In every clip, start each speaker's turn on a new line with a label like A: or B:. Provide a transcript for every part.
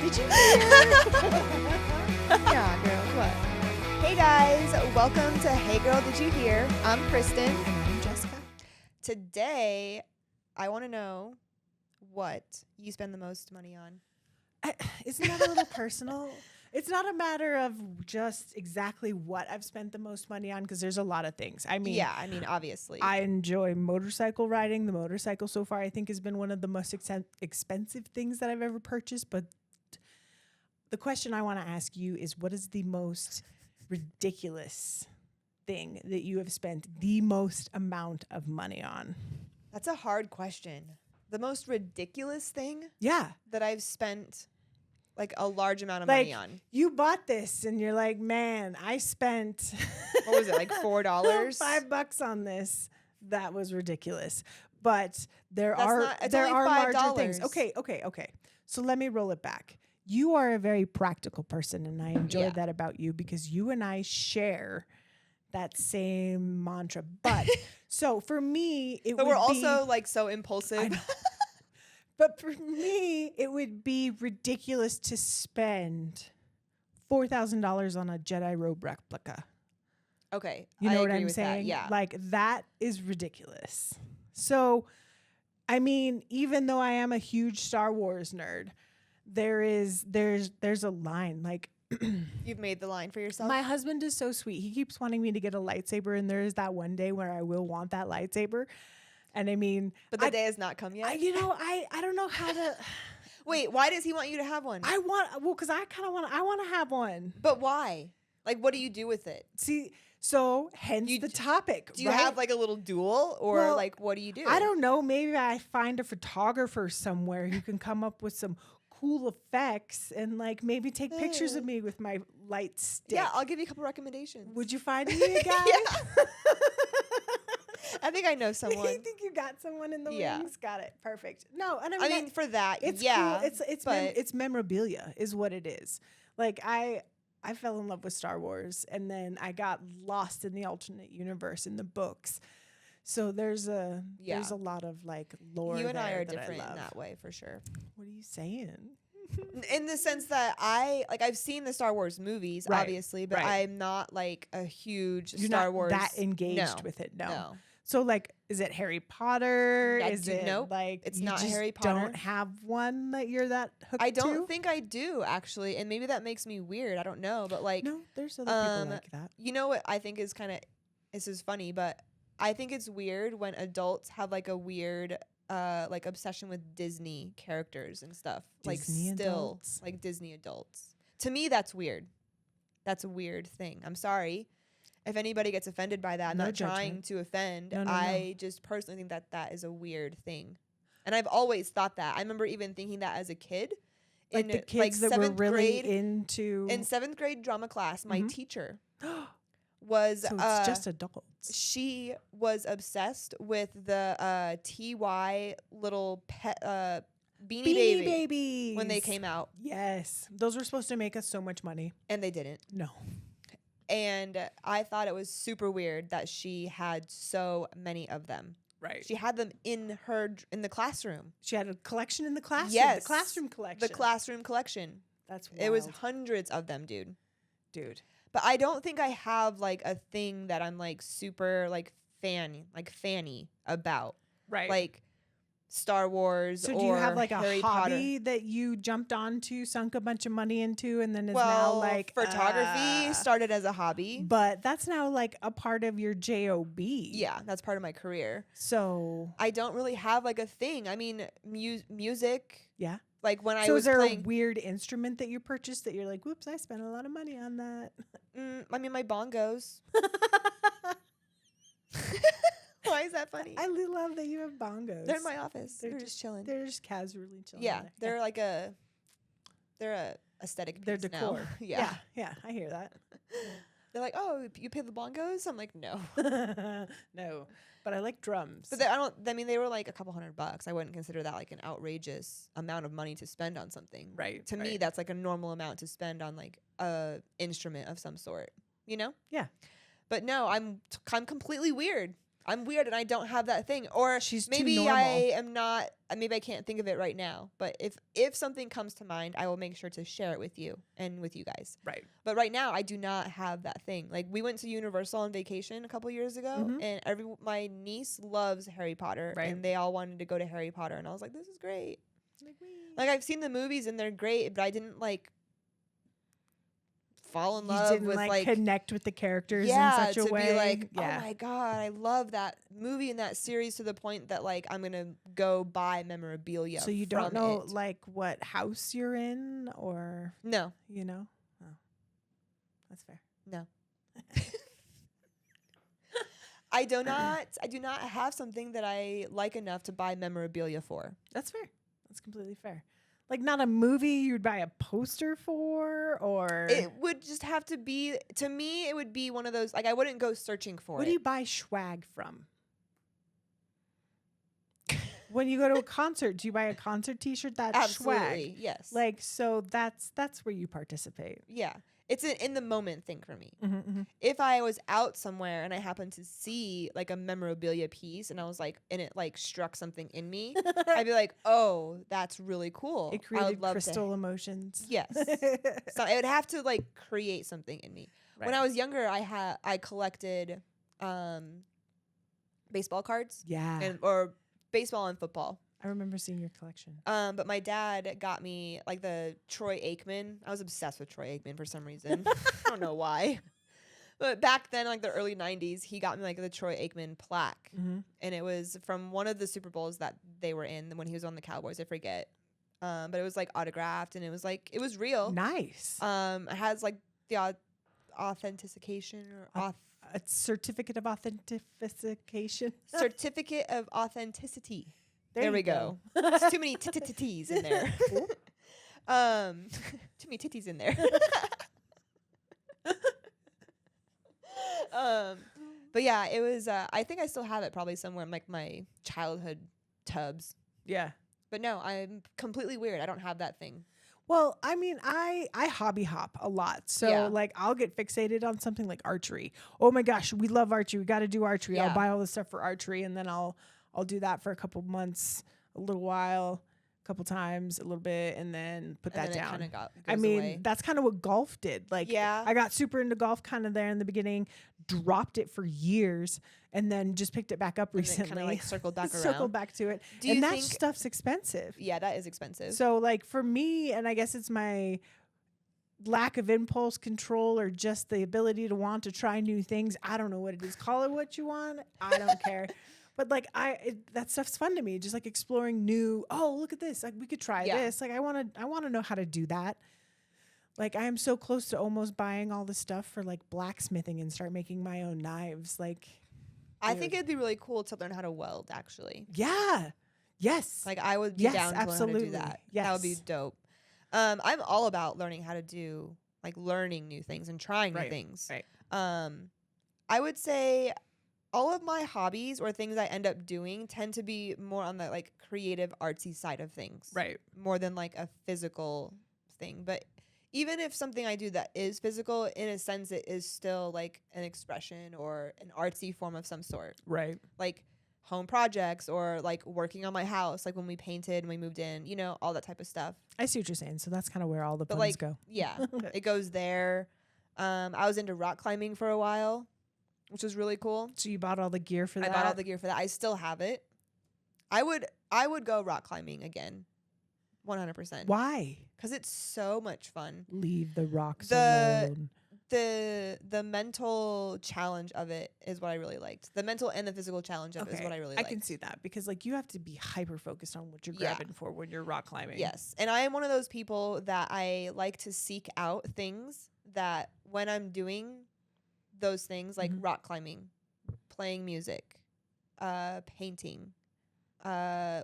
A: Did you hear?
B: Yeah, girl, what? Hey guys, welcome to Hey Girl, Did You Hear? I'm Kristen.
A: And I'm Jessica.
B: Today, I want to know what you spend the most money on.
A: Isn't that a little personal? It's not a matter of just exactly what I've spent the most money on, because there's a lot of things. I mean,
B: Obviously.
A: I enjoy motorcycle riding. The motorcycle so far, I think, has been one of the most expensive things that I've ever purchased. But the question I want to ask you is, what is the most ridiculous thing that you have spent the most amount of money on?
B: That's a hard question. The most ridiculous thing
A: Yeah.
B: that I've spent like a large amount of money on.
A: You bought this and you're like, man, I spent
B: What was it, like $4?
A: $5 on this. That was ridiculous. But there
B: That's
A: are
B: not- it's
A: there
B: only
A: are larger
B: $5.
A: things. Okay. So let me roll it back. You are a very practical person, and I enjoy
B: Yeah.
A: that about you, because you and I share that same mantra. But so for me,
B: But we're also like so impulsive.
A: But for me, it would be ridiculous to spend $4,000 on a Jedi robe replica.
B: Okay.
A: You know
B: I
A: what
B: agree
A: I'm
B: with
A: saying?
B: That. Yeah.
A: Like, that is ridiculous. So, I mean, even though I am a huge Star Wars nerd, there's a line. Like,
B: You've made the line for yourself.
A: my husband is so sweet. He keeps wanting me to get a lightsaber, and there is that one day where I will want that lightsaber. And I mean,
B: But the day has not come yet.
A: I don't know how to.
B: Wait, why does he want you to have one?
A: Because I want to have one.
B: But why? Like, what do you do with it?
A: See, so hence the topic.
B: Do you
A: right?
B: have like a little duel, or
A: Well,
B: like what do you do?
A: I don't know. Maybe I find a photographer somewhere who can come up with some cool effects and like maybe take pictures of me with my light stick.
B: Yeah, I'll give you a couple recommendations.
A: Would you find me a guy?
B: Yeah. I think I know someone.
A: You think you got someone in the
B: Yeah.
A: wings? Got it. Perfect. No, and
B: I mean, for that,
A: it's
B: yeah.
A: cool.
B: but
A: It's memorabilia is what it is. Like I fell in love with Star Wars, and then I got lost in the alternate universe in the books. So there's a lot of like lore.
B: you and I
A: there
B: are
A: that
B: different
A: love.
B: in that way for sure.
A: What are you saying?
B: In the sense that I've seen the Star Wars movies,
A: Right,
B: obviously, but
A: right.
B: I'm not like a huge
A: You're
B: Star
A: not
B: Wars
A: that engaged
B: No,
A: with it. No.
B: No.
A: So like, is it Harry Potter? Is it
B: nope,
A: like
B: it's
A: you
B: not
A: just
B: Harry Potter.
A: Don't have one that you're that hooked
B: I don't
A: to?
B: think I do actually, and maybe that makes me weird. I don't know, but like,
A: No, there's other people like that.
B: you know what I think is kind of, this is funny, but I think it's weird when adults have like a weird like obsession with Disney characters and stuff.
A: Disney
B: like still
A: adults?
B: like Disney adults. To me, that's weird. That's a weird thing. I'm sorry if anybody gets offended by that. I'm
A: No
B: not trying
A: judgment.
B: to offend.
A: No.
B: I just personally think that that is a weird thing. And I've always thought that. I remember even thinking that as a kid.
A: Like
B: in
A: the kids that were
B: seventh
A: really
B: grade,
A: into.
B: in 7th grade drama class, my
A: Mhm.
B: teacher was
A: So it's just adults.
B: she was obsessed with the TY little pet Beanie
A: Beanie
B: Baby
A: Babies
B: when they came out,
A: Yes, those were supposed to make us so much money.
B: and they didn't.
A: No,
B: And I thought it was super weird that she had so many of them.
A: right.
B: She had them in the classroom.
A: She had a collection in the classroom.
B: Yes,
A: the classroom collection.
B: The classroom collection.
A: That's wild.
B: It was hundreds of them, dude. But I don't think I have like a thing that I'm like super like fanny about.
A: right.
B: Like Star Wars.
A: So
B: or
A: do you have like a
B: Harry
A: hobby
B: Potter.
A: that you jumped onto, sunk a bunch of money into, and then is
B: Well,
A: now like
B: photography started as a hobby.
A: But that's now like a part of your job.
B: Yeah, that's part of my career.
A: So
B: I don't really have like a thing. I mean, music.
A: yeah.
B: Like when I
A: So
B: was
A: is there
B: playing,
A: a weird instrument that you purchased that you're like, whoops, I spent a lot of money on that?
B: I mean, my bongos. Why is that funny?
A: I love that you have bongos.
B: They're in my office.
A: They're
B: They're just chilling.
A: They're just casually chilling.
B: Yeah,
A: there.
B: they're a aesthetic.
A: They're
B: piece now.
A: decor.
B: Yeah.
A: yeah, I hear that.
B: They're like, oh, you pay the bongos? I'm like, no.
A: No, but I like drums.
B: But they were like a couple $100. I wouldn't consider that like an outrageous amount of money to spend on something.
A: Right.
B: To me, that's like a normal amount to spend on like a instrument of some sort, you know?
A: Yeah.
B: But no, I'm completely weird. I'm weird and I don't have that thing. Or
A: She's too
B: maybe
A: normal.
B: I am not, maybe I can't think of it right now. But if something comes to mind, I will make sure to share it with you and with you guys.
A: Right.
B: But right now, I do not have that thing. Like, we went to Universal on vacation a couple years ago, and my niece loves Harry Potter,
A: Right.
B: and they all wanted to go to Harry Potter, and I was like, this is great. Like, I've seen the movies and they're great, but I didn't like fall in
A: You
B: love
A: didn't
B: with
A: like connect with the characters in
B: yeah,
A: such a
B: to
A: way.
B: be like,
A: yeah.
B: oh my god, I love that movie and that series to the point that like I'm gonna go buy memorabilia.
A: So you don't know
B: it.
A: like what house you're in, or
B: No,
A: you know? Oh, that's fair.
B: no. I do not have something that I like enough to buy memorabilia for.
A: That's fair. That's completely fair. Like not a movie you'd buy a poster for, or
B: It would just have to be, to me, it would be one of those, like I wouldn't go searching for
A: what
B: it.
A: do you buy swag from? When you go to a concert, do you buy a concert T-shirt? That's
B: Absolutely,
A: swag.
B: yes.
A: Like so, that's where you participate.
B: Yeah. It's an in the moment thing for me.
A: Mm-hmm.
B: If I was out somewhere and I happened to see like a memorabilia piece and I was like, and it like struck something in me, I'd be like, oh, that's really cool.
A: It
B: I
A: created
B: would love
A: crystal emotions.
B: Yes. So it would have to like create something in me.
A: Right.
B: When I was younger, I collected baseball cards
A: Yeah.
B: or baseball and football.
A: I remember seeing your collection.
B: But my dad got me like the Troy Aikman. I was obsessed with Troy Aikman for some reason. I don't know why. But back then, like the early 90s, he got me like the Troy Aikman plaque.
A: Mm-hmm.
B: And it was from one of the Super Bowls that they were in when he was on the Cowboys. I forget. But it was like autographed and it was like, it was real.
A: Nice.
B: It has like the authentication or
A: A certificate of authentication.
B: certificate of authenticity.
A: There
B: There
A: you
B: we
A: go.
B: go. It's too many titties in there. Too many titties in there. But yeah, it was. I think I still have it probably somewhere in like my childhood tubs.
A: Yeah.
B: But no, I'm completely weird. I don't have that thing.
A: Well, I mean, I hobby hop a lot. So
B: Yeah.
A: like I'll get fixated on something like archery. Oh my gosh, we love archery. We got to do archery.
B: Yeah.
A: I'll buy all this stuff for archery and then I'll do that for a couple months, a little while, a couple times, a little bit, and then put
B: And
A: that
B: then it
A: down.
B: kinda goes
A: I mean,
B: away.
A: that's kind of what golf did. Like
B: Yeah.
A: I got super into golf kind of there in the beginning, dropped it for years, and then just picked it back up
B: And then
A: recently.
B: kinda like circled back around.
A: Circled back to it.
B: Do you
A: and that
B: think?
A: stuff's expensive.
B: Yeah, that is expensive.
A: So like for me, and I guess it's my lack of impulse control or just the ability to want to try new things. I don't know what it is. Call it what you want. I don't care. But like that stuff's fun to me. Just like exploring new. Oh, look at this. Like we could try
B: Yeah.
A: this. Like I want to know how to do that. Like I am so close to almost buying all the stuff for like blacksmithing and start making my own knives. Like
B: I
A: dude.
B: think it'd be really cool to learn how to weld. Actually,
A: yeah. Yes.
B: like I would be
A: Yes,
B: down to learn how to
A: absolutely.
B: do that. That would be
A: Yes.
B: dope. I'm all about learning how to do like learning new things and trying new
A: Right,
B: things.
A: right.
B: I would say all of my hobbies or things I end up doing tend to be more on the like creative artsy side of things.
A: Right.
B: More than like a physical thing. But even if something I do that is physical, in a sense it is still like an expression or an artsy form of some sort.
A: Right.
B: Like home projects or like working on my house, like when we painted and we moved in, you know, all that type of stuff.
A: I see what you're saying. So that's kind of where all the
B: But
A: puns
B: like,
A: go.
B: yeah, it goes there. I was into rock climbing for a while, which was really cool.
A: So you bought all the gear for that?
B: I bought all the gear for that. I still have it. I would go rock climbing again, 100%.
A: Why?
B: Because it's so much fun.
A: Leave the rocks
B: The-
A: alone.
B: The mental challenge of it is what I really liked. The mental and the physical challenge of it is what I really liked.
A: I can see that because like you have to be hyper focused on what you're
B: Yeah.
A: grabbing for when you're rock climbing.
B: Yes. And I am one of those people that I like to seek out things that when I'm doing those things, like
A: Mhm.
B: rock climbing, playing music, painting,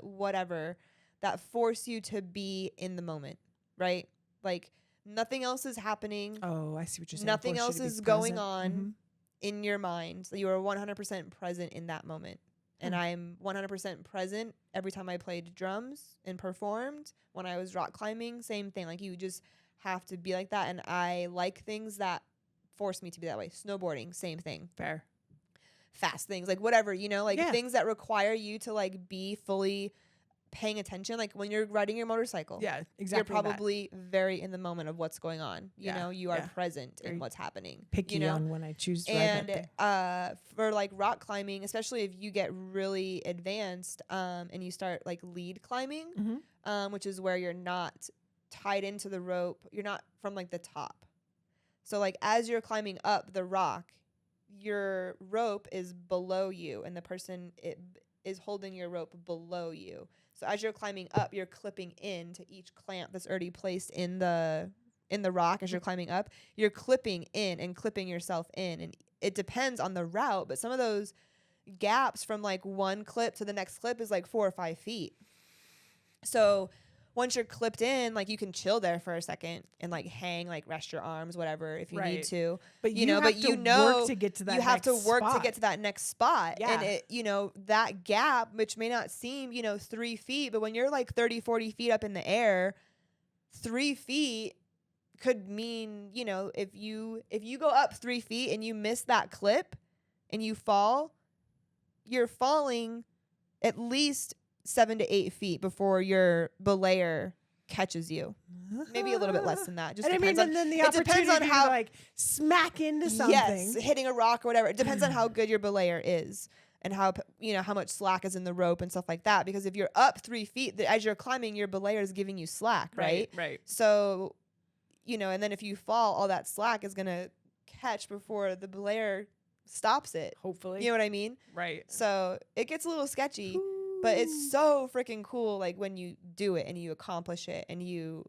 B: whatever, that force you to be in the moment, right? Like nothing else is happening.
A: Oh, I see what you're saying.
B: Nothing
A: Force you
B: else
A: to be
B: is going
A: present.
B: on
A: Mhm.
B: in your mind. So you are 100% present in that moment. And
A: Hmm.
B: I'm 100% present every time I played drums and performed. When I was rock climbing, same thing. Like you just have to be like that. And I like things that force me to be that way. Snowboarding, same thing.
A: Fair.
B: fast things, like whatever, you know, like
A: Yeah.
B: things that require you to like be fully paying attention. Like when you're riding your motorcycle,
A: Yeah,
B: you're
A: exactly.
B: probably very in the moment of what's going on. You
A: Yeah,
B: know, you are
A: yeah.
B: present
A: Very
B: in what's happening.
A: picky
B: you know?
A: on when I choose to ride that
B: And
A: thing.
B: for like rock climbing, especially if you get really advanced and you start like lead climbing,
A: Mm-hmm.
B: which is where you're not tied into the rope, you're not from like the top. So like as you're climbing up the rock, your rope is below you and the person is holding your rope below you. So as you're climbing up, you're clipping into each clamp that's already placed in the rock. As you're climbing up, you're clipping in and clipping yourself in, and it depends on the route, but some of those gaps from like one clip to the next clip is like 4 or 5 feet. So once you're clipped in, like you can chill there for a second and like hang, like rest your arms, whatever, if you need to.
A: But
B: you know,
A: have
B: but
A: to
B: you know
A: work to get to that.
B: You have to
A: next
B: work
A: spot.
B: to get to that next spot.
A: Yeah.
B: And it, you know, that gap, which may not seem, 3 feet, but when you're like 30, 40 feet up in the air, 3 feet could mean, if you go up 3 feet and you miss that clip and you fall, you're falling at least 7 to 8 feet before your belayer catches you. Maybe a little bit less than that. Just
A: and
B: depends
A: and then the
B: it depends on
A: opportunity
B: how
A: to like smack into something.
B: Yes, hitting a rock or whatever. It depends on how good your belayer is and how how much slack is in the rope and stuff like that. Because if you're up 3 feet, as you're climbing, your belayer is giving you slack, right?
A: Right.
B: So, and then if you fall, all that slack is gonna catch before the belayer stops it.
A: Hopefully.
B: You know what I mean?
A: Right.
B: So it gets a little sketchy. But it's so freaking cool, like when you do it and you accomplish it and you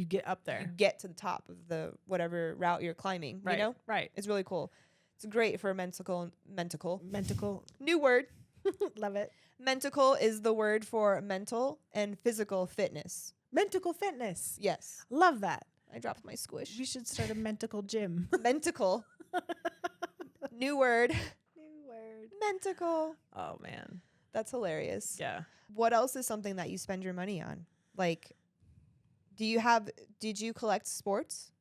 A: get up there.
B: you get to the top of the whatever route you're climbing.
A: Right.
B: You know,
A: Right.
B: it's really cool. It's great for mental. New word.
A: Love it.
B: Mentical is the word for mental and physical fitness.
A: Mentical fitness.
B: Yes,
A: Love that.
B: I dropped my squish.
A: We should start a mentical gym.
B: Mentical. New word.
A: New word.
B: Mentical.
A: Oh man.
B: That's hilarious.
A: Yeah.
B: What else is something that you spend your money on? Like, did you collect sports?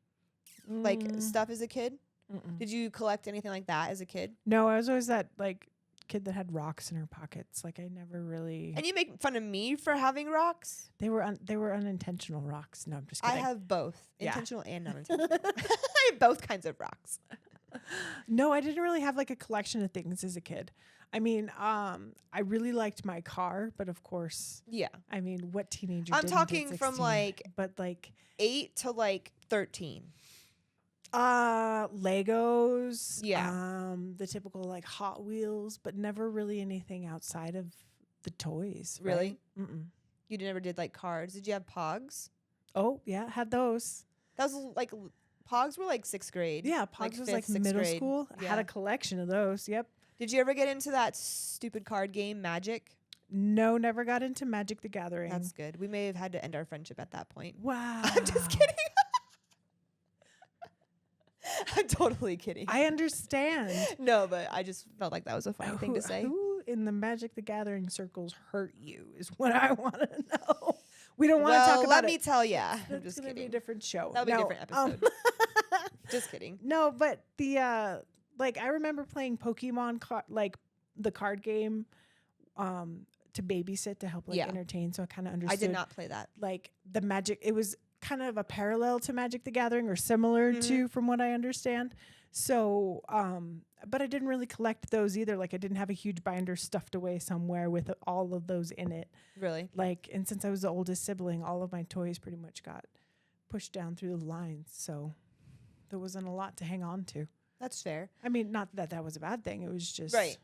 B: Like stuff as a kid?
A: Mm-mm.
B: Did you collect anything like that as a kid?
A: No, I was always that like kid that had rocks in her pockets. Like I never really.
B: And you make fun of me for having rocks?
A: They were unintentional rocks. No, I'm just kidding.
B: I have both,
A: Yeah.
B: intentional and non-intentional. I have both kinds of rocks.
A: No, I didn't really have like a collection of things as a kid. I mean, I really liked my car, but of course,
B: Yeah.
A: I mean, what teenager?
B: I'm
A: didn't at
B: talking from
A: 16?
B: like
A: but like
B: 8 to like 13.
A: Legos.
B: Yeah.
A: The typical like Hot Wheels, but never really anything outside of the toys.
B: Really?
A: Right? Mm-mm.
B: You never did like cards. Did you have Pogs?
A: Oh yeah, had those.
B: That was like Pogs were like 6th grade.
A: Yeah, Pogs was
B: fifth,
A: like
B: sixth
A: middle
B: grade.
A: school. I had
B: Yeah.
A: a collection of those. Yep.
B: Did you ever get into that stupid card game, Magic?
A: No, never got into Magic the Gathering.
B: That's good. We may have had to end our friendship at that point.
A: Wow.
B: I'm just kidding. I'm totally kidding.
A: I understand.
B: No, but I just felt like that was a funny thing to say.
A: Who in the Magic the Gathering circles hurt you is what I want to know. We don't want to
B: Well,
A: talk about
B: let
A: it.
B: me tell ya. I'm
A: That's
B: just
A: gonna be a
B: kidding.
A: different show.
B: That'll be a
A: No,
B: different episode. Just kidding.
A: No, but the like I remember playing Pokemon like the card game to babysit to help like
B: Yeah.
A: entertain, so I kind of understood.
B: I did not play that.
A: Like the Magic, it was kind of a parallel to Magic the Gathering or similar to, from what I understand. So but I didn't really collect those either. Like I didn't have a huge binder stuffed away somewhere with all of those in it.
B: Really?
A: Like, and since I was the oldest sibling, all of my toys pretty much got pushed down through the lines. So there wasn't a lot to hang on to.
B: That's fair.
A: I mean, not that that was a bad thing. It was just
B: Right.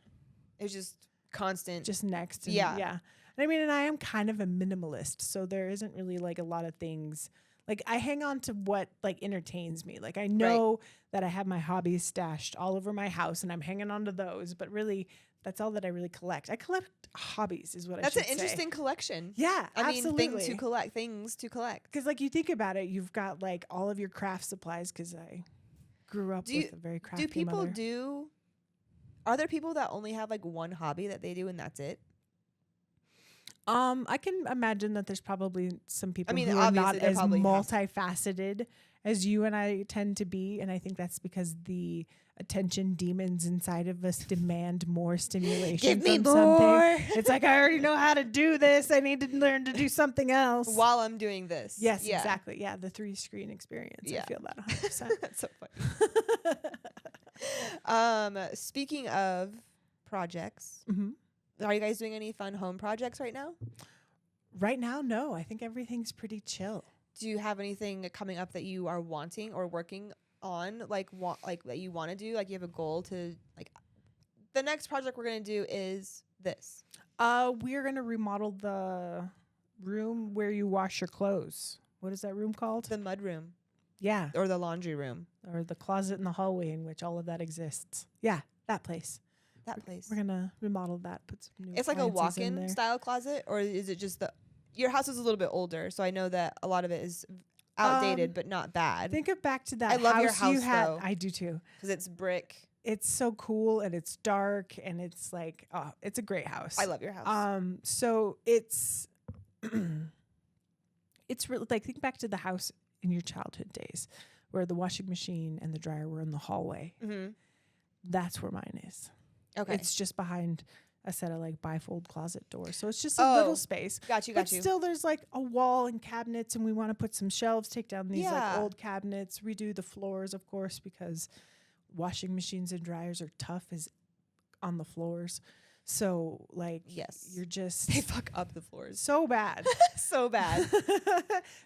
B: It was just constant.
A: just next. And
B: Yeah.
A: yeah. And I mean, and I am kind of a minimalist, so there isn't really like a lot of things. Like I hang on to what like entertains me. Like I know that I have my hobbies stashed all over my house, and I'm hanging on to those. But really, that's all that I really collect. I collect hobbies, is what
B: That's
A: I
B: an
A: should say.
B: interesting collection.
A: Yeah,
B: I
A: absolutely.
B: mean, things to collect.
A: Because like you think about it, you've got like all of your craft supplies. Because I grew up with a very crafty
B: Do people
A: mother.
B: Are there people that only have like one hobby that they do and that's it?
A: I can imagine that there's probably some people
B: mean,
A: who are not
B: obviously there
A: as
B: probably have-
A: multifaceted as you and I tend to be, and I think that's because the attention demons inside of us demand more stimulation
B: Give me
A: from
B: more.
A: something. It's like, I already know how to do this. I need to learn to do something else.
B: While I'm doing this.
A: Yes, exactly. Yeah, the 3-screen experience.
B: Yeah.
A: I feel that 100%.
B: That's so funny. Speaking of projects, are you guys doing any fun home projects right now?
A: Right now, no. I think everything's pretty chill.
B: Do you have anything coming up that you are wanting or working on, like that you want to do? Like you have a goal to like. The next project we're gonna do is this.
A: We're gonna remodel the room where you wash your clothes. What is that room called?
B: The mud room.
A: Yeah.
B: Or the laundry room.
A: Or the closet in the hallway in which all of that exists. Yeah, that place.
B: That place.
A: We're gonna remodel that. Put some new.
B: It's like a
A: appliances in
B: walk-in
A: there.
B: style closet, or is it just your house is a little bit older, so I know that a lot of it is outdated, but not bad.
A: Think of back to that.
B: I love your
A: house you
B: house,
A: had.
B: though.
A: I do too.
B: Because it's brick.
A: It's so cool and it's dark and it's like, oh, it's a great house.
B: I love your house.
A: So it's it's really like, think back to the house in your childhood days where the washing machine and the dryer were in the hallway. That's where mine is.
B: Okay.
A: It's just behind a set of like bifold closet doors. So it's just a little space.
B: Got you.
A: But still there's like a wall and cabinets, and we want to put some shelves, take down these like old cabinets, redo the floors, of course, because washing machines and dryers are tough as on the floors. So like,
B: yes,
A: you're just
B: they fuck up the floors
A: so bad.
B: so bad.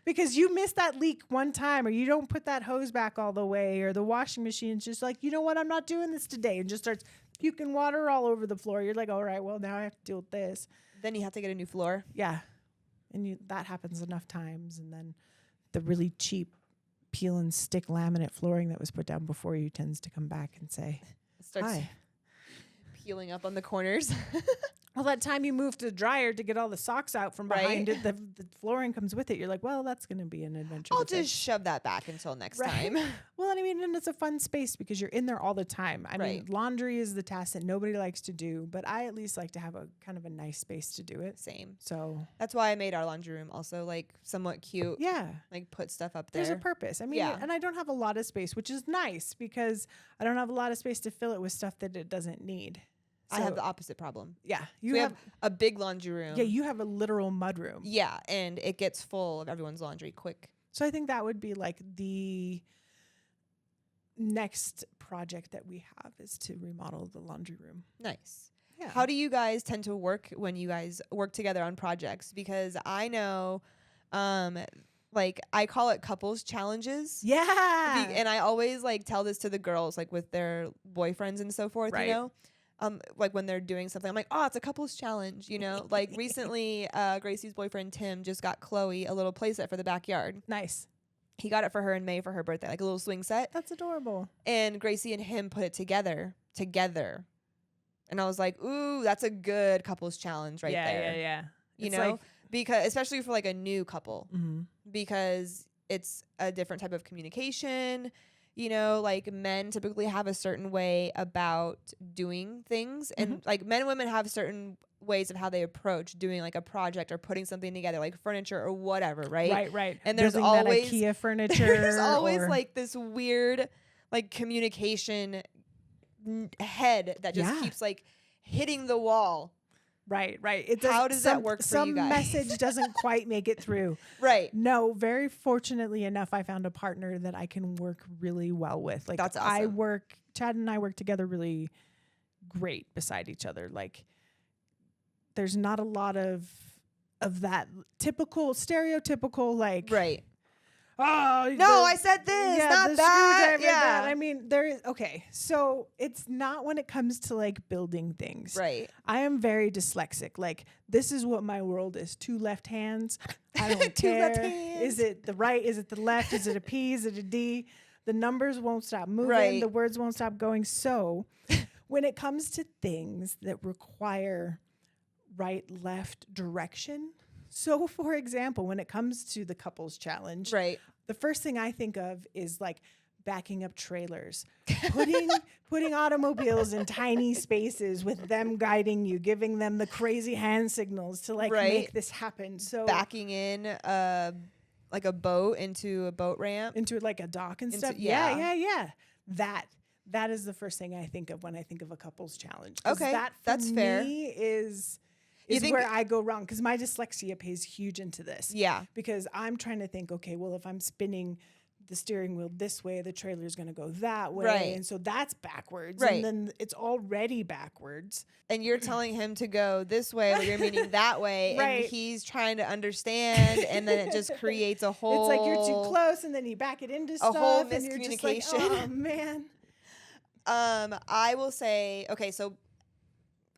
A: Because you miss that leak one time, or you don't put that hose back all the way, or the washing machine's just like, you know what, I'm not doing this today, and just starts puking water all over the floor. You're like, all right, well, now I have to deal with this.
B: Then you have to get a new floor.
A: Yeah. And that happens enough times. And then the really cheap peel and stick laminate flooring that was put down before you tends to come back and say,
B: it starts
A: hi.
B: Peeling up on the corners.
A: Well, that time you move to the dryer to get all the socks out from behind it, the flooring comes with it. You're like, well, that's going to be an adventure.
B: I'll just shove that back until next time.
A: Well, and I mean, and it's a fun space because you're in there all the time. I mean, laundry is the task that nobody likes to do, but I at least like to have a kind of a nice space to do it.
B: Same.
A: So
B: that's why I made our laundry room also like somewhat cute.
A: Yeah.
B: Like put stuff up there.
A: There's a purpose. I mean, and I don't have a lot of space, which is nice because I don't have a lot of space to fill it with stuff that it doesn't need.
B: I have the opposite problem.
A: Yeah.
B: You have a big laundry room.
A: Yeah, you have a literal mud room.
B: Yeah, and it gets full of everyone's laundry quick.
A: So I think that would be like the next project that we have is to remodel the laundry room.
B: Nice.
A: Yeah.
B: How do you guys tend to work when you guys work together on projects? Because I know like I call it couples challenges.
A: Yeah.
B: And I always like tell this to the girls like with their boyfriends and so forth, you know? Like when they're doing something, I'm like, oh, it's a couples challenge, you know? Like recently, Gracie's boyfriend, Tim, just got Chloe a little playset for the backyard.
A: Nice.
B: He got it for her in May for her birthday, like a little swing set.
A: That's adorable.
B: And Gracie and him put it together. And I was like, ooh, that's a good couples challenge right there.
A: Yeah.
B: You know? Like, because especially for like a new couple. Because it's a different type of communication. You know, like men typically have a certain way about doing things, and like men and women have certain ways of how they approach doing like a project or putting something together, like furniture or whatever, right?
A: Right.
B: And there's
A: building
B: always
A: that IKEA furniture.
B: There's always like this weird like communication head that just keeps like hitting the wall.
A: Right.
B: How does that work for you guys?
A: Some message doesn't quite make it through.
B: Right.
A: No, very fortunately enough, I found a partner that I can work really well with. Like
B: that's awesome.
A: Chad and I work together really great beside each other. Like there's not a lot of that stereotypical like oh
B: no, I said this, not that.
A: Yeah, I mean there is so it's not when it comes to like building things.
B: Right.
A: I am very dyslexic. Like this is what my world is. 2 left hands. I don't
B: Two
A: care.
B: left hands.
A: Is it the right? Is it the left? Is it a P? Is it a D? The numbers won't stop moving.
B: Right.
A: The words won't stop going. So when it comes to things that require right, left direction. So for example, when it comes to the couples challenge, the first thing I think of is like backing up trailers, putting automobiles in tiny spaces with them guiding you, giving them the crazy hand signals to like make this happen. So
B: backing in like a boat into a boat ramp,
A: into like a dock and stuff.
B: Yeah.
A: That That is the first thing I think of when I think of a couples challenge. 'Cause
B: Okay,
A: that for
B: that's fair.
A: me is
B: You think-
A: where I go wrong, because my dyslexia plays huge into this.
B: Yeah.
A: Because I'm trying to think, okay, well, if I'm spinning the steering wheel this way, the trailer is going to go that way.
B: Right.
A: And so that's backwards.
B: Right.
A: And then it's already backwards.
B: And you're telling him to go this way, but you're meaning that way.
A: Right.
B: And he's trying to understand. And then it just creates a whole...
A: It's like you're too close, and then you back it into stuff.
B: whole
A: and you're just like,
B: miscommunication.
A: oh, man.
B: I will say, okay, so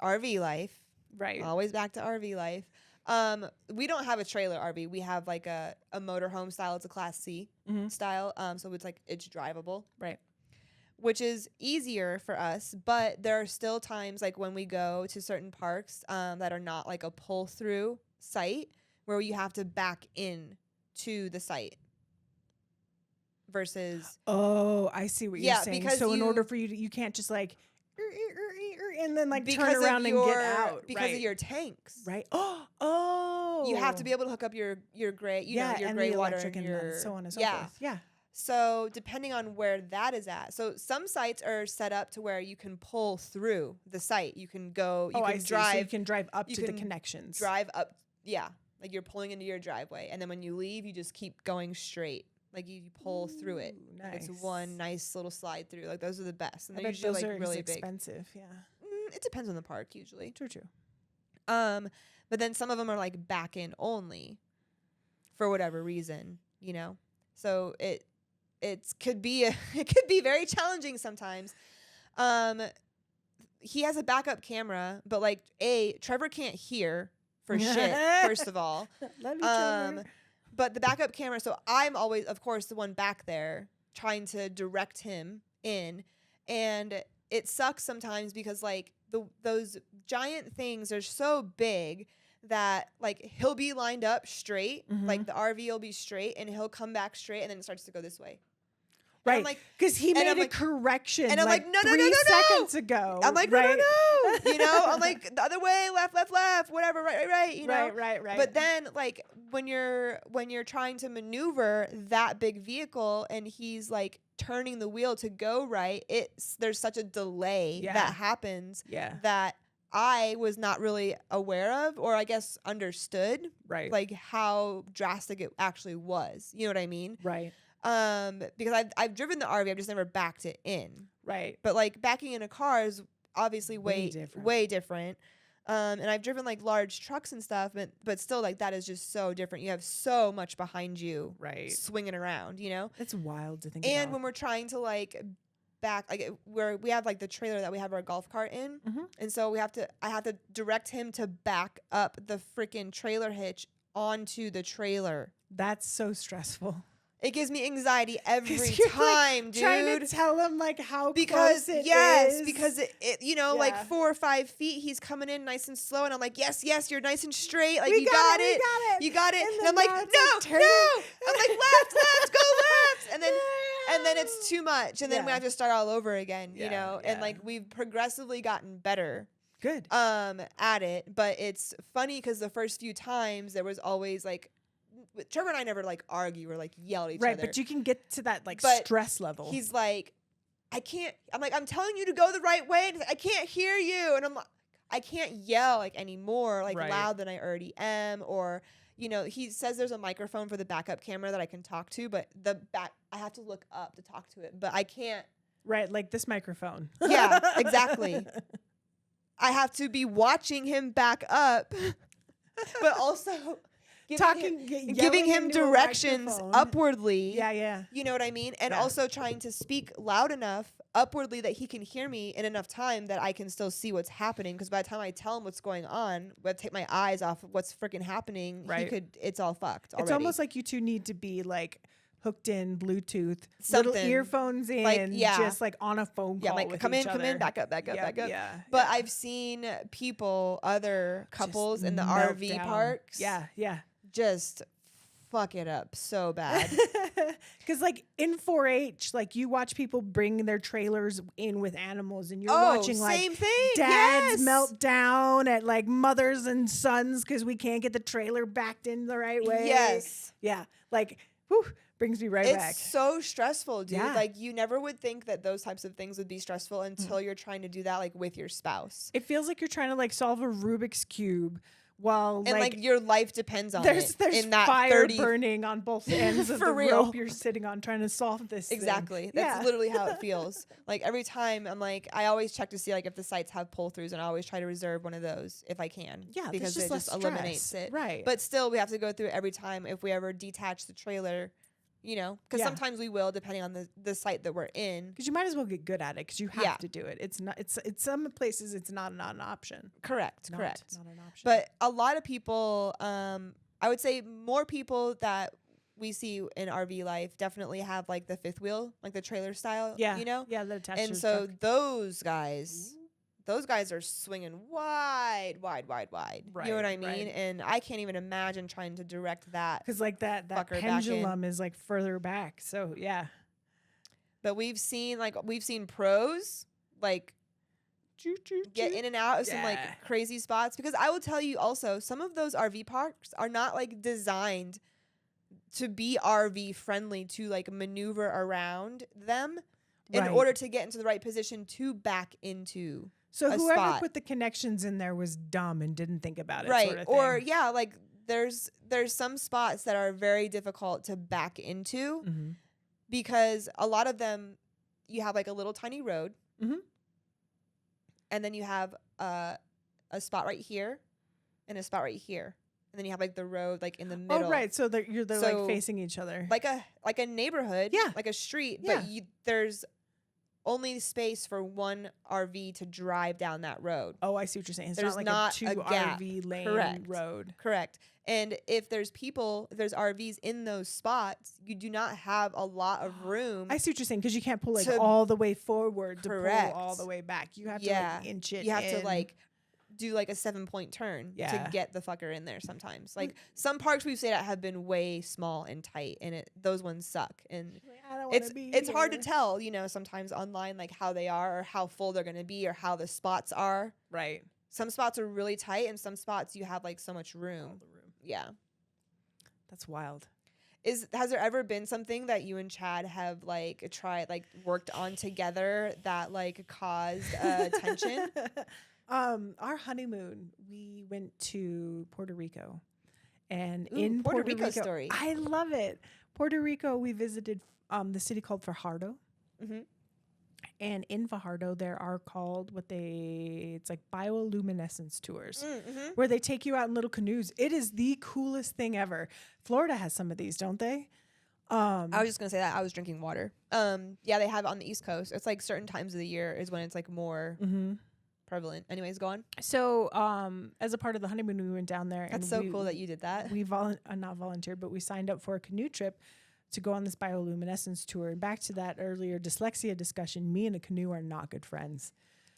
B: RV life.
A: Right.
B: Always back to RV life. We don't have a trailer RV. We have like a motorhome style. It's a Class C style. So it's drivable.
A: Right.
B: Which is easier for us, but there are still times like when we go to certain parks that are not like a pull through site where you have to back in to the site versus.
A: Oh, I see what you're saying.
B: Because
A: so in order for you to, you can't just like, and then like
B: because
A: turn around
B: of
A: and get out.
B: Because of your tanks.
A: Right. Oh.
B: You have to be able to hook up your gray, your
A: and
B: gray
A: the
B: water
A: electric
B: and your
A: so on and so forth. Yeah.
B: So depending on where that is at. So some sites are set up to where you can pull through the site. You can go, you can drive.
A: So you can drive up to the connections.
B: Drive up. Yeah. Like you're pulling into your driveway. And then when you leave, you just keep going straight. Like you pull through it.
A: Nice.
B: It's one nice little slide through. Like those are the best. And
A: I
B: they're
A: bet
B: usually
A: those
B: like
A: are
B: really big.
A: expensive. Yeah.
B: It depends on the park usually.
A: True.
B: But then some of them are like back in only for whatever reason, you know? So it could be very challenging sometimes. He has a backup camera, but like Trevor can't hear for shit, first of all.
A: Love you, Trevor.
B: But the backup camera, so I'm always, of course, the one back there trying to direct him in. And it sucks sometimes because like those giant things are so big that like he'll be lined up straight, like the RV will be straight, and he'll come back straight, and then it starts to go this way.
A: Right, because he made a correction, and I'm like, no, 3 seconds ago.
B: I'm like, no, you know, I'm like the other way, left, whatever, right, you know,
A: right.
B: But then, like when you're trying to maneuver that big vehicle, and he's like turning the wheel to go right, there's such a delay that happens, that I was not really aware of, or I guess understood,
A: right,
B: like how drastic it actually was. You know what I mean?
A: Right.
B: Because I've driven the RV, I've just never backed it in.
A: Right.
B: But like backing in a car is obviously way different. And I've driven like large trucks and stuff, but still like that is just so different. You have so much behind you,
A: right,
B: swinging around, you know?
A: It's wild to think about.
B: And when we're trying to like back, like where we have like the trailer that we have our golf cart in. And so I have to direct him to back up the freaking trailer hitch onto the trailer.
A: That's so stressful.
B: It gives me anxiety every time,
A: like,
B: dude.
A: Trying to tell him like how close it is.
B: Because it you know, like 4 or 5 feet, he's coming in nice and slow, and I'm like, yes, you're nice and straight, like you got it. And I'm like, no. I'm like, left, go left, and then it's too much, and then we have to start all over again, you know. And like we've progressively gotten better.
A: Good.
B: At it, but it's funny because the first few times there was always like. Trevor and I never like argue or like yell at each other.
A: Right, but you can get to that like stress level.
B: He's like, I can't. I'm like, I'm telling you to go the right way. And I can't hear you, and I'm like, I can't yell like anymore, like loud than I already am. Or you know, he says there's a microphone for the backup camera that I can talk to, but I have to look up to talk to it, but I can't.
A: Right, like this microphone.
B: Yeah, exactly. I have to be watching him back up, but also. Giving him directions upwardly.
A: Yeah.
B: You know what I mean? And also trying to speak loud enough upwardly that he can hear me in enough time that I can still see what's happening. Because by the time I tell him what's going on, but take my eyes off of what's freaking happening, it's all fucked already.
A: It's almost like you two need to be like hooked in Bluetooth,
B: something.
A: Little earphones in, like, just like on a phone call.
B: Yeah, like
A: with
B: come
A: each
B: in,
A: other.
B: back up.
A: Yeah.
B: But I've seen other couples
A: just
B: in the RV
A: down.
B: parks.
A: Yeah.
B: Just fuck it up so bad.
A: Because like in 4-H, like you watch people bring their trailers in with animals, and you're watching like
B: same thing.
A: Dads melt down at like mothers and sons because we can't get the trailer backed in the right way.
B: Yes.
A: Yeah. Like whew, brings me right
B: It's
A: back.
B: so stressful, dude.
A: Yeah.
B: Like, you never would think that those types of things would be stressful until you're trying to do that, like, with your spouse.
A: It feels like you're trying to like solve a Rubik's cube while
B: And, like, your life depends on
A: there's
B: it.
A: there's
B: in that
A: fire
B: 30
A: burning on both ends of
B: For
A: the
B: real.
A: rope you're sitting on trying to solve this thing.
B: Exactly. That's literally how it feels. Like, every time I'm like, I always check to see like if the sites have pull-throughs, and I always try to reserve one of those if I can.
A: Yeah,
B: because
A: there's
B: it
A: just
B: just
A: less
B: eliminates
A: stress.
B: it.
A: Right.
B: But still, we have to go through it every time if we ever detach the trailer, you know, because
A: Yeah.
B: sometimes we will, depending on the site that we're in.
A: Because you might as well get good at it because you have
B: Yeah.
A: to do it. It's not. It's some places it's not an option.
B: Correct.
A: Not an option.
B: But a lot of people, I would say more people that we see in RV life definitely have like the fifth wheel, like the trailer style,
A: yeah,
B: you know?
A: yeah, that attached
B: And
A: to the
B: so
A: truck.
B: those guys are swinging wide. You know what I mean?
A: Right.
B: And I can't even imagine trying to direct that.
A: Because like that
B: fucker back in.
A: pendulum is like further back. So yeah.
B: But we've seen pros like get in and out of some like
A: Yeah.
B: crazy spots, because I will tell you also, some of those RV parks are not like designed to be RV friendly, to like maneuver around them in
A: Right.
B: order to get into the right position to back into
A: So
B: a
A: whoever
B: spot.
A: put the connections in there was dumb and didn't think about it.
B: right
A: Sort of
B: or
A: thing.
B: yeah, like there's some spots that are very difficult to back into,
A: Mhm.
B: because a lot of them you have like a little tiny road,
A: Mhm.
B: and then you have a spot right here and a spot right here, and then you have like the road like in the middle.
A: Oh right. So they're
B: So,
A: like facing each other.
B: like a neighborhood,
A: Yeah.
B: like a street,
A: Yeah.
B: but there's only space for one RV to drive down that road.
A: Oh, I see what you're saying. It's
B: There's
A: not like
B: not
A: a two
B: a gap.
A: RV lane
B: Correct.
A: road.
B: Correct. And if there's RVs in those spots, you do not have a lot of room.
A: I see what you're saying because you can't pull like
B: To-
A: all the way forward to
B: Correct.
A: pull all the way back. You have to
B: Yeah.
A: like inch it.
B: You have to
A: in.
B: like do like a 7-point turn
A: Yeah.
B: to get the fucker in there sometimes. Like some parks we've stayed at have been way small and tight, and those ones suck. And
A: Like, I don't wanna
B: it's
A: be
B: hard to
A: here.
B: tell, you know, sometimes online like how they are or how full they're going to be or how the spots are.
A: Right.
B: Some spots are really tight, and some spots you have like so much
A: All
B: room.
A: the room.
B: Yeah.
A: That's wild.
B: Has there ever been something that you and Chad have like tried, like worked on together that like caused tension?
A: Our honeymoon, we went to Puerto Rico, and
B: Ooh,
A: in
B: Puerto
A: Puerto
B: Rico
A: Rico,
B: story.
A: I love it. Puerto Rico, we visited the city called Fajardo,
B: Mm-hmm.
A: and in Fajardo there are called it's like bioluminescence tours.
B: Mm-hmm.
A: Where they take you out in little canoes. It is the coolest thing ever. Florida has some of these, don't they?
B: I was just gonna say that I was drinking water. Yeah, they have it on the East Coast. It's like certain times of the year is when it's like more prevalent. Anyways, go on.
A: So, as a part of the honeymoon, we went down there.
B: That's
A: and
B: so cool that you did that.
A: We not volunteered, but we signed up for a canoe trip to go on this bioluminescence tour. And back to that earlier dyslexia discussion, me and a canoe are not good friends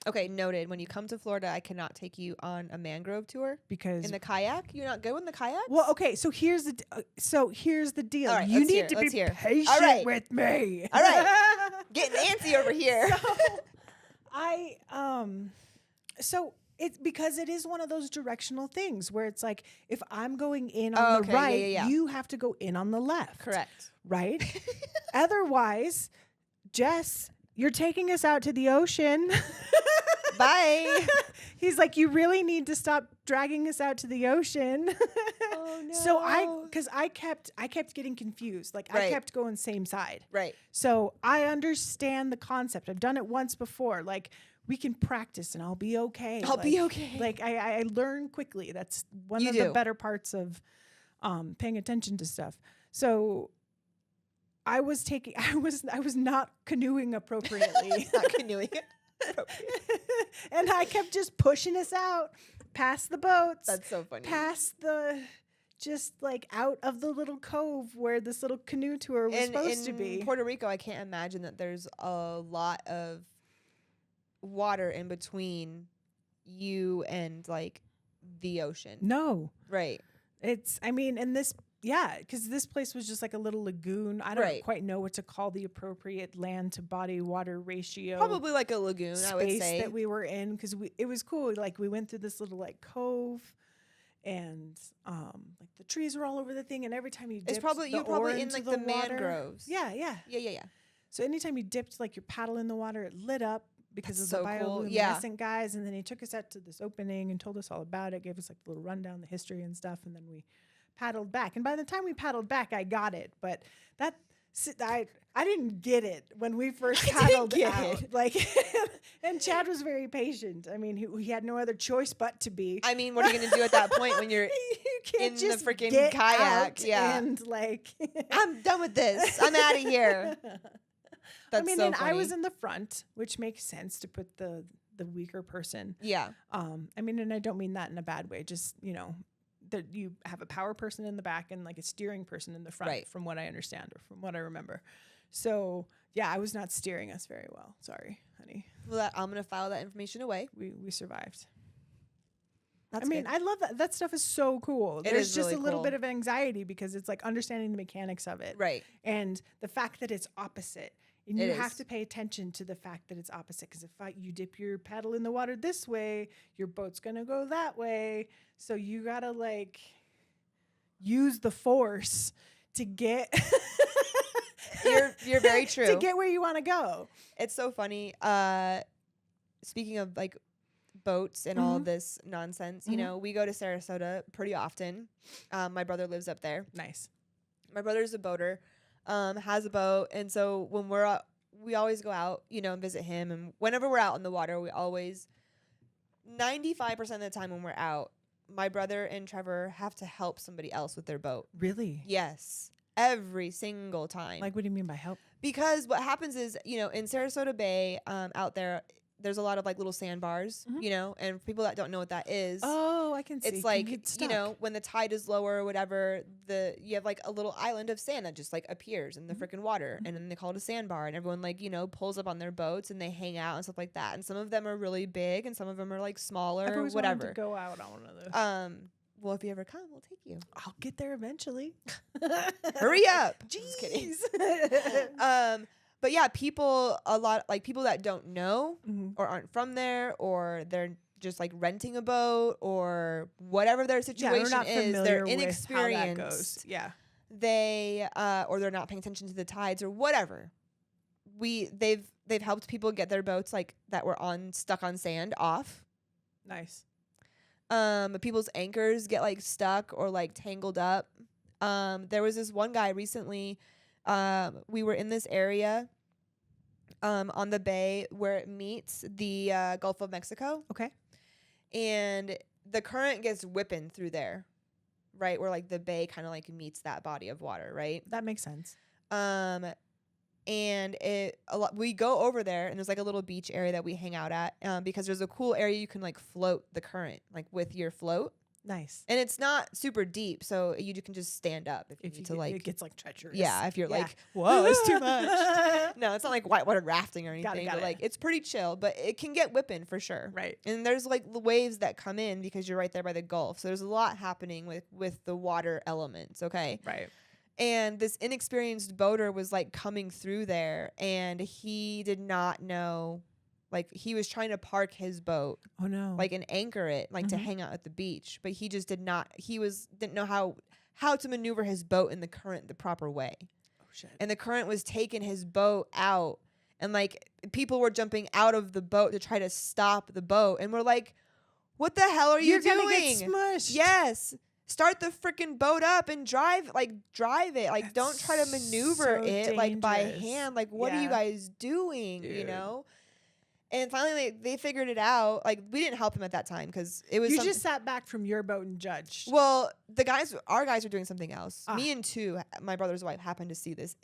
B: Okay, noted. When you come to Florida, I cannot take you on a mangrove tour.
A: because
B: In the kayak, you're not good with the kayak.
A: well, okay. So here's the deal.
B: All right,
A: You
B: let's hear
A: need
B: it,
A: to be
B: let's hear it.
A: patient
B: All right.
A: with me.
B: All right. Getting antsy over here.
A: So it's because it is one of those directional things where it's like if I'm going in
B: Oh,
A: on
B: okay,
A: the
B: yeah,
A: right,
B: yeah, yeah.
A: you have to go in on the left.
B: Correct.
A: Right? Otherwise, Jess, you're taking us out to the ocean.
B: Bye.
A: He's like, you really need to stop dragging us out to the ocean.
B: Oh no.
A: So I kept getting confused. Like I
B: Right.
A: kept going same side.
B: Right.
A: So I understand the concept. I've done it once before. Like we can practice and I'll be okay.
B: I'll be okay.
A: Like I learn quickly. That's one
B: You
A: of
B: do.
A: the better parts of paying attention to stuff. So I was not canoeing appropriately.
B: Not canoeing.
A: And I kept just pushing us out past the boats.
B: That's so funny.
A: Past the just like out of the little cove where this little canoe tour was supposed to be.
B: In Puerto Rico, I can't imagine that there's a lot of water in between you and like the ocean.
A: No.
B: Right.
A: And because this place was just like a little lagoon. I don't
B: Right.
A: quite know what to call the appropriate land to body water ratio.
B: Probably like a lagoon,
A: space
B: I would say.
A: that we were in because it was cool. Like we went through this little like cove, and like the trees were all over the thing, and every time you dipped
B: It's probably
A: the
B: you're probably
A: oar
B: in
A: into
B: like
A: the
B: the
A: water,
B: mangroves.
A: yeah, yeah.
B: Yeah.
A: So anytime you dipped like your paddle in the water, it lit up because
B: That's
A: of the
B: so cool.
A: bioluminescent guys. And then he took us out to this opening and told us all about it, gave us like a little rundown, the history and stuff, and then we paddled back. And by the time we paddled back, I got it, but I didn't get it when we first paddled out. Like, and Chad was very patient. I mean, he had no other choice but to be.
B: I mean, what are you gonna do at that point when you're
A: You can't
B: in
A: just
B: the freaking
A: get
B: kayak?
A: out
B: Yeah,
A: and like
B: I'm done with this. I'm out of here. That's
A: I mean,
B: so
A: and
B: funny.
A: I was in the front, which makes sense to put the weaker person.
B: Yeah,
A: I mean, and I don't mean that in a bad way. Just, you know, that you have a power person in the back and like a steering person in the front,
B: Right.
A: from what I understand or from what I remember. So yeah, I was not steering us very well. Sorry, honey.
B: well, I'm gonna file that information away.
A: We survived.
B: That's
A: I mean,
B: good.
A: I love that. That stuff is so cool.
B: It
A: There's
B: is
A: just
B: really
A: a little
B: cool.
A: bit of anxiety because it's like understanding the mechanics of it.
B: Right.
A: And the fact that it's opposite. And
B: It
A: you have
B: is.
A: to pay attention to the fact that it's opposite, because if you dip your paddle in the water this way, your boat's going to go that way. So you got to like use the force to get
B: You're very true.
A: to get where you want to go.
B: It's so funny. Speaking of like boats and all of this nonsense, you know, we go to Sarasota pretty often. My brother lives up there.
A: Nice.
B: My brother's a boater, has a boat, and so when we're out, we always go out, you know, and visit him. And whenever we're out in the water, we always 95% of the time when we're out, my brother and Trevor have to help somebody else with their boat.
A: Really?
B: Yes, every single time.
A: Like, what do you mean by help?
B: Because what happens is, you know, in Sarasota Bay, out there's a lot of like little sandbars, you know, and for people that don't know what that is,
A: Oh, I can see.
B: it's
A: You
B: like,
A: get
B: you
A: stuck.
B: know, when the tide is lower or whatever, you have like a little island of sand that just like appears in the freaking water, and then they call it a sandbar, and everyone like, you know, pulls up on their boats and they hang out and stuff like that. And some of them are really big and some of them are like
A: I've
B: smaller,
A: always wanted
B: whatever.
A: to go out on one of those.
B: Well, if you ever come, we'll take you.
A: I'll get there eventually.
B: Hurry up.
A: Jeez.
B: Just kidding. But yeah, people that don't know or aren't from there, or they're just like renting a boat or whatever their situation
A: not
B: is,
A: familiar
B: they're
A: with how that
B: inexperienced.
A: goes. Yeah.
B: They or they're not paying attention to the tides or whatever. They've helped people get their boats like that were stuck on sand off.
A: Nice.
B: People's anchors get like stuck or like tangled up. There was this one guy recently. We were in this area on the bay where it meets the Gulf of Mexico.
A: Okay.
B: And the current gets whipping through there, right? Where like the bay kind of like meets that body of water, right?
A: That makes sense.
B: And we go over there, and there's like a little beach area that we hang out at, because there's a cool area you can like float the current like with your float.
A: Nice.
B: And it's not super deep, so you can just stand up if you need to like.
A: It gets like treacherous.
B: Yeah, if you're like, whoa, it's too much. No, it's not like whitewater rafting or anything.
A: Got it.
B: But like, it's pretty chill, but it can get whipping for sure.
A: Right.
B: And there's like waves that come in because you're right there by the Gulf, so there's a lot happening with the water elements. Okay.
A: Right.
B: And this inexperienced boater was like coming through there, and he did not know. Like, he was trying to park his boat,
A: Oh no.
B: like, and anchor it, like, to hang out at the beach. But he just didn't know how to maneuver his boat in the current the proper way.
A: Oh shit.
B: And the current was taking his boat out. And, like, people were jumping out of the boat to try to stop the boat. And we're like, what the hell are you doing?
A: You're gonna get smushed.
B: Yes. Start the freaking boat up and drive it. Like, don't try to maneuver
A: so
B: it, like, by
A: dangerous.
B: hand. Like, what are you
A: Yeah.
B: guys doing, you
A: Dude.
B: know? And finally, they figured it out. Like, we didn't help him at that time because it was.
A: You just sat back from your boat and judged.
B: Well, our guys were doing something else.
A: Ah.
B: Me and my brother's wife, happened to see this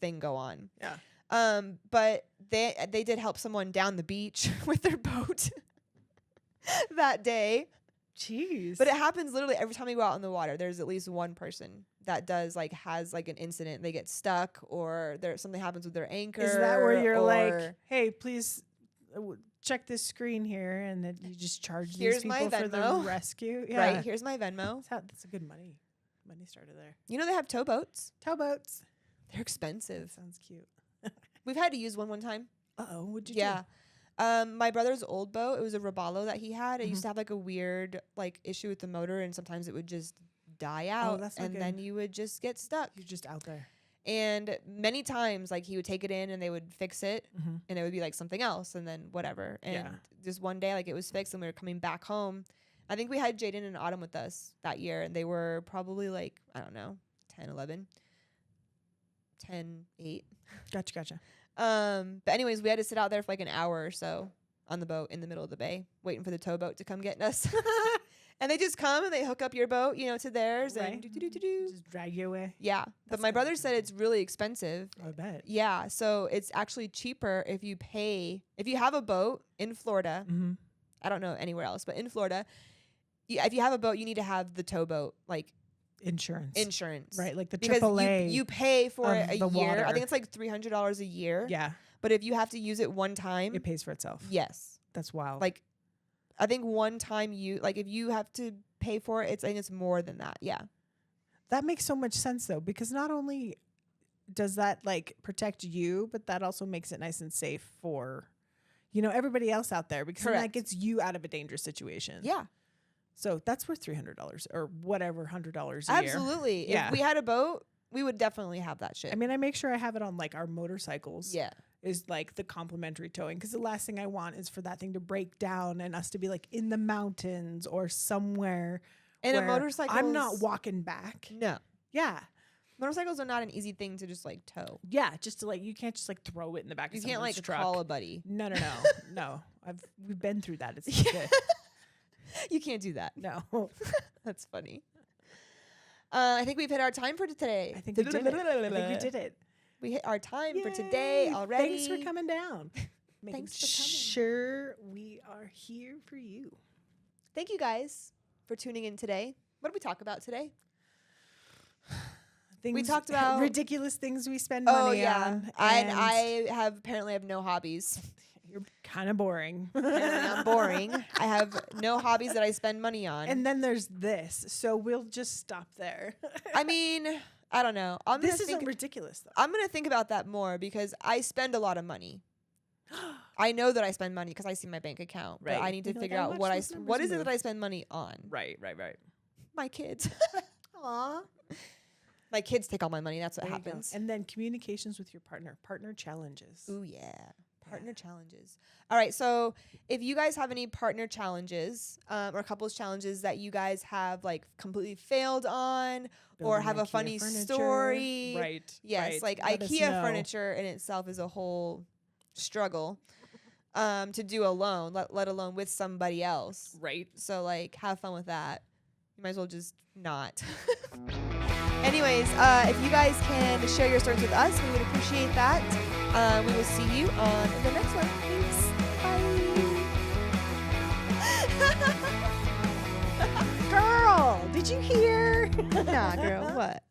B: thing go on.
A: Yeah.
B: But they did help someone down the beach with their boat that day.
A: Jeez.
B: But it happens literally every time we go out in the water. There's at least one person that has like an incident. They get stuck, or something happens with their anchor.
A: Is that where you're like,
B: or
A: hey, please check this screen here, and then you just charge
B: Here's
A: these
B: my
A: people for the
B: Venmo.
A: rescue? Yeah.
B: right, here's my Venmo.
A: That's a good money starter there.
B: You know they have towboats.
A: Towboats.
B: They're expensive.
A: Sounds cute.
B: We've had to use one time.
A: Uh-oh. What'd you
B: Yeah. My brother's old boat, it was a Robalo that he had. It used
A: Mhm.
B: to have like a weird like issue with the motor, and sometimes it would just die out,
A: that's not
B: and
A: good.
B: then you would just get stuck.
A: You're just out there.
B: And many times, like he would take it in and they would fix it,
A: Mm-hmm.
B: and it would be like something else, and then whatever. And
A: Yeah.
B: just one day, like it was fixed, and we were coming back home. I think we had Jaden and Autumn with us that year, and they were probably like, I don't know, 10, 11, 10, 8.
A: Gotcha.
B: But anyways, we had to sit out there for like an hour or so on the boat in the middle of the bay, waiting for the towboat to come get us. And they just come and they hook up your boat, you know, to theirs,
A: Right.
B: and do.
A: Just drag you away.
B: Yeah. But
A: That's
B: my
A: kinda
B: brother said it's really expensive.
A: I bet.
B: Yeah. So it's actually cheaper if you have a boat in Florida.
A: Mm-hmm.
B: I don't know anywhere else, but in Florida, if you have a boat, you need to have the towboat like
A: Insurance. Right, like the
B: because
A: AAA.
B: you pay for
A: of
B: it a
A: the
B: year.
A: water.
B: I think it's like $300 a year.
A: Yeah,
B: But if you have to use it one time,
A: it pays for itself.
B: yes.
A: That's wild.
B: Like I think one time if you have to pay for it, I think it's more than that. Yeah.
A: that makes so much sense though, because not only does that like protect you, but that also makes it nice and safe for, everybody else out there, because then that
B: Correct.
A: gets you out of a dangerous situation.
B: Yeah.
A: So that's worth $300 or whatever, $100 a year.
B: Absolutely.
A: Yeah.
B: If we had a boat, we would definitely have that shit.
A: I mean, I make sure I have it on like our motorcycles.
B: yeah.
A: Is like the complimentary towing, because the last thing I want is for that thing to break down and us to be like in the mountains or somewhere.
B: And a
A: where
B: motorcycle.
A: I'm not walking back.
B: No.
A: Yeah.
B: Motorcycles are not an easy thing to just like tow.
A: Yeah. Just to like, you can't just like throw it in the back
B: You
A: of
B: can't
A: someone's
B: like
A: truck.
B: call a buddy.
A: No. No. We've been through that. It's not good.
B: You can't do that.
A: No.
B: That's funny. I think we've hit our time for today.
A: I think we did it.
B: We hit our time for today
A: Yay.
B: already.
A: Thanks for coming down. Making
B: Thanks for coming.
A: sure we are here for you.
B: Thank you guys for tuning in today. What did we talk about today?
A: Things,
B: talked about-
A: ridiculous things we spend money on.
B: And I apparently have no hobbies.
A: You're kind of boring.
B: I'm boring. I have no hobbies that I spend money on.
A: And then there's this. So we'll just stop there.
B: I mean, I don't know.
A: This isn't ridiculous, though.
B: I'm gonna think about that more because I spend a lot of money. I know that I spend money because I see my bank account. But
A: Right.
B: I need to
A: You're like,
B: figure
A: I
B: out
A: watched
B: what
A: those numbers
B: what is it
A: move.
B: that I spend money on.
A: Right.
B: My kids. Aw. My kids take all my money. That's what
A: There you go.
B: happens.
A: And then communications with your partner. Partner challenges.
B: Ooh, yeah. Partner challenges. All right. So if you guys have any partner challenges or couples challenges that you guys have like completely failed on or
A: Building
B: have a
A: IKEA
B: funny
A: furniture.
B: story.
A: Right.
B: Yes.
A: right.
B: Like
A: Let us
B: IKEA
A: know.
B: furniture in itself is a whole struggle to do alone, let alone with somebody else.
A: Right.
B: So like have fun with that. You might as well just not. Anyways, if you guys can share your stories with us, we would appreciate that. We will see you on the next one. Thanks. Bye.
A: Girl, did you hear?
B: Nah, girl, what?